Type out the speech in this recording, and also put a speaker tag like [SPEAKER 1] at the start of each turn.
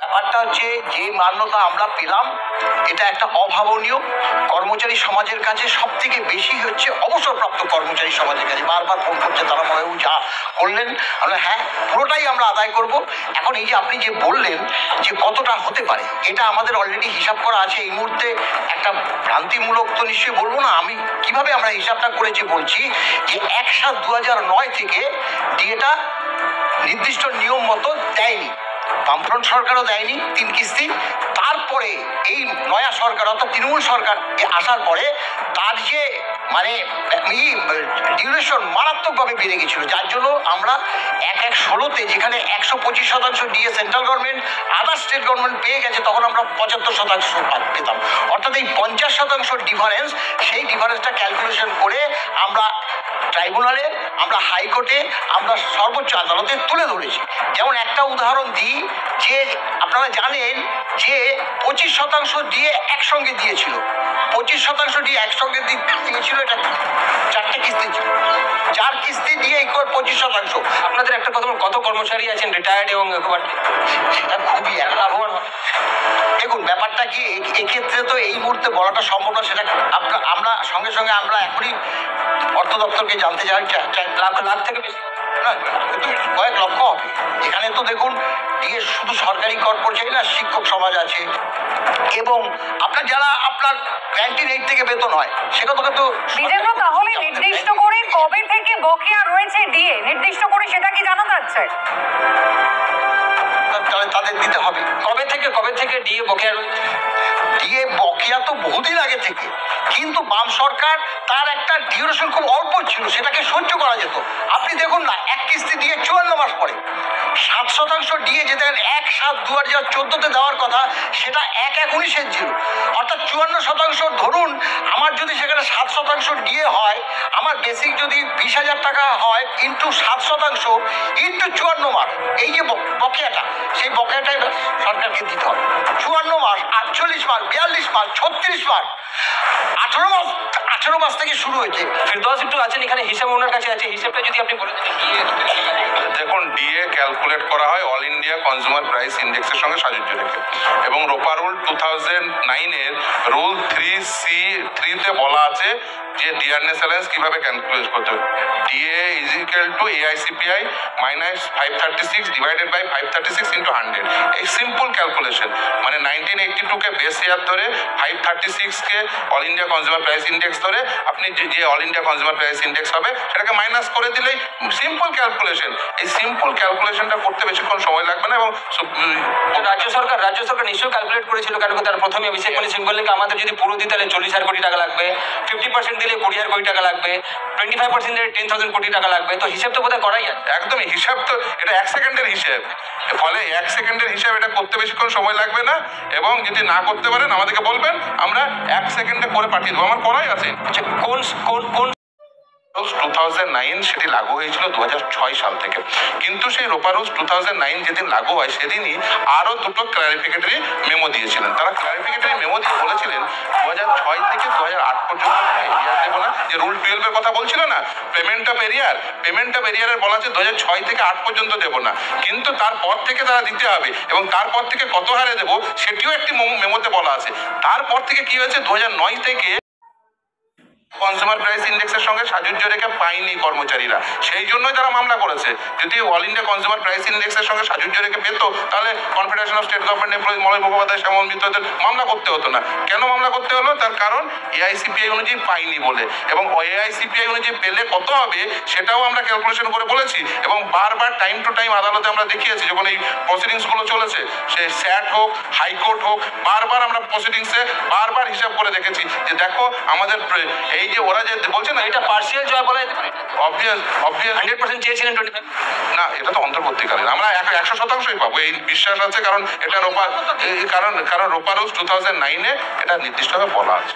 [SPEAKER 1] ব্যাপারটা হচ্ছে যে মান্যতা আমরা পেলাম এটা একটা অভাবনীয়। কর্মচারী সমাজের কাছে সব থেকে বেশি হচ্ছে অবসরপ্রাপ্ত কর্মচারী সমাজের কাছে বারবার ফোন করছে তারা, মনে হয় যা করলেন আমরা হ্যাঁ পুরোটাই আমরা আদায় করব। এখন এই যে আপনি যে বললেন যে কতটা হতে পারে, এটা আমাদের অলরেডি হিসাব করা আছে। এই মুহূর্তে একটা ভ্রান্তিমূলক তো নিশ্চয়ই বলবো না, আমি কিভাবে আমরা হিসাবটা করেছি বলছি যে 1/7/2009 থেকে ডিএটা নির্দিষ্ট নিয়ম মতো দেয়নি, বামফ্রন্ট সরকারও দেয়নি 3 কিস্তি। তারপরে এই নয়া সরকার অর্থাৎ তৃণমূল সরকার আসার পরে তার যে মানে ডিউরেশন মারাত্মকভাবে বেড়ে গেছিল, যার জন্য আমরা 1/16-তে যেখানে 125% DA central government other state government পেয়ে গেছে, তখন আমরা 75% পেতাম। অর্থাৎ এই 50% ডিফারেন্স, সেই ডিফারেন্সটা ক্যালকুলেশন করে আমরা ট্রাইব্যুনালে, আমরা হাইকোর্টে, আমরা সর্বোচ্চ আদালতে তুলে ধরেছি। যেমন একটা উদাহরণ দিই, যে আপনারা জানেন যে 25% দিয়ে একসঙ্গে দিয়েছিল, 25% দিয়ে একসঙ্গে দিয়েছিল, এটা 4টে কিস্তি ছিল, 4 কিস্তি দিয়ে ইকুয়াল 25%।
[SPEAKER 2] আপনাদের একটা কথা, কত কর্মচারী আছেন রিটায়ার্ড এবং
[SPEAKER 1] সেটা খুবই লাভবান। দেখুন ব্যাপারটা কি, এক্ষেত্রে তো এই মুহূর্তে বলাটা সম্ভব না, সেটা আমরা সঙ্গে সঙ্গে আমরা এখনই অর্থ দপ্তরকে জানতে চাই।
[SPEAKER 2] লাখ থেকে বেশি
[SPEAKER 1] না, কয়েক লক্ষ হবে। এখানে তো দেখুন ডিএ শুধু সরকারি কর্মচারী না, শিক্ষক সমাজ আছে, এবং আপনার যারা আপনার ক্যান্টিন এইট থেকে বেতন হয় সেটা তো
[SPEAKER 3] তাহলে নির্দিষ্ট করে কবে থেকে বকেয়া রয়েছে ডিএ নির্দিষ্ট করে সেটা কি জানা যাচ্ছে?
[SPEAKER 1] তাদের দিতে হবে।
[SPEAKER 2] কবে থেকে ডিএ বকেয়া রয়েছে?
[SPEAKER 1] ডিএ বকেয়া তো বহুদিন আগে থেকে, কিন্তু বাম সরকার তার একটা ডিউরেশন খুব অল্প ছিল, সেটাকে সহ্য করা যেত। আপনি দেখুন না, 1 কিস্তি দিয়ে 54 মাস পরে 7% ডিএ যেটা 1/7/2014-তে দেওয়ার কথা, সেটা 1/1/19-এর ছিল। অর্থাৎ 54% ধরুন, আমার যদি সেখানে 7% ডিএ হয়, আমার বেসিক যদি 20,000 টাকা হয়, ইন্টু 7% ইন্টু 54 মাস, এই যে বকেয়াটা, সেই বকেয়াটাই সরকারকে দিতে হবে। 54 মাস, 48 মাস, 42 মাস, 36 মাস, 18 মাস থেকে শুরু হয়েছে।
[SPEAKER 2] ফিরদৌস একটু আছেন এখানে, হিসাব ওনার কাছে আছে, হিসাবটা যদি আপনি বলে দেন।
[SPEAKER 4] দেখুন, ডিএ ক্যালকুলেট করা হয় অল ইন্ডিয়া কনজিউমার প্রাইস ইন্ডেক্সের সঙ্গে সাজুজ্য রেখে, এবং রোপা রুল 2009-এর রুল 3C3-তে বলা আছে যে ডিয়ারনেস অ্যালায়েন্স কিভাবে ক্যালকুলেট করতে হবে। DA is equal to AICPI minus 536 divided by 536 into 100। এই সিম্পল ক্যালকুলেশন, মানে 1982-কে বেস ইয়ার ধরে 536-কে all India consumer price index ধরে আপনি যে all India consumer price index হবে সেটাকে মাইনাস করে দিলেই সিম্পল ক্যালকুলেশন। এই সিম্পল ক্যালকুলেশনটা করতে বেশিক্ষণ সময় লাগবে না। এবং
[SPEAKER 2] রাজ্য সরকার নিশ্চয়ই ক্যালকুলেট করেছিল, কারণ তার প্রথমে অভিষেক বলেছেন, বললেন আমাদের যদি পুরো দিতে তাহলে 40,000 কোটি টাকা লাগবে, 50% দিলে 20,000 কোটি টাকা লাগবে, 25% দিলে 10,000 কোটি টাকা লাগবে। তো হিসাব তো বোধহয় করাই আছে।
[SPEAKER 4] একদমই হিসাব তো, এটা 1 সেকেন্ডের হিসাব, ফলে 1 সেকেন্ডের হিসাব, এটা করতে বেশিক্ষণ সময় লাগবে না। এবং যদি না করতে পারেন আমাদেরকে বলবেন, আমরা 1 সেকেন্ডে করে পাঠিয়ে দেবো, আমার করাই আছে।
[SPEAKER 2] কোন
[SPEAKER 4] 2009 সেটি লাগু হয়েছিল 2006 সাল থেকে, কিন্তু সেই রোপা রুলস 2009 যেদিন লাগু হয় সেদিনই আরও 2টো ক্লারিফিকেটরি মেমো দিয়েছিলেন। তারা ক্লারিফিকেটরি মেমো দিয়ে বলেছিলেন 2006 থেকে 2008 পর্যন্ত কোনো এরিয়ার দেবো না। যে রুল 12-এর কথা বলছিল না, পেমেন্ট অফ এরিয়ারের বলা আছে 2006 থেকে 8 পর্যন্ত দেবো না, কিন্তু তারপর থেকে তারা দিতে হবে, এবং তারপর থেকে কত হারে দেবো সেটিও একটি মেমোতে বলা আছে। তারপর থেকে কি হয়েছে, 2009 থেকে কনজিউমার প্রাইস ইন্ডেক্সের সঙ্গে সাজুজ্য রেখে পায়নি কর্মচারীরা, সেই জন্যই তারা মামলা করেছে। যদি অল ইন্ডিয়া কনজিউমার প্রাইস ইন্ডেক্সের সঙ্গে সাজুজ্য রেখে পেত, তাহলে confederation of state government employees Malay Mukhopadhyay, Shyamal মিত্রদের মামলা করতে হতো না। কেন মামলা করতে হলো? তার কারণ AICPI অনুযায়ী পাইনি বলে, এবং AICPI অনুযায়ী পেলে কত হবে সেটাও আমরা ক্যালকুলেশন করে বলেছি, এবং বারবার টাইম টু টাইম আদালতে আমরা দেখিয়েছি। যখন এই প্রসিডিংসগুলো চলেছে, সে স্যাট হোক, হাইকোর্ট হোক, বারবার আমরা প্রসিডিংসে বারবার হিসাব করে দেখেছি যে দেখো আমাদের এই যে ওরা যে বলছে না,
[SPEAKER 2] এটা পার্সিয়াল জয় বলা যেতে পারে।
[SPEAKER 4] অবভিয়াস
[SPEAKER 2] 100% চেয়েছিলেন 25,
[SPEAKER 4] না, এটা তো অন্তর্বর্তীকালীন, আমরা 100%ই পাবো এই বিশ্বাস আছে। কারণ এটা রোপা রুলস 2009-এ এটা নির্দিষ্টভাবে বলা আছে।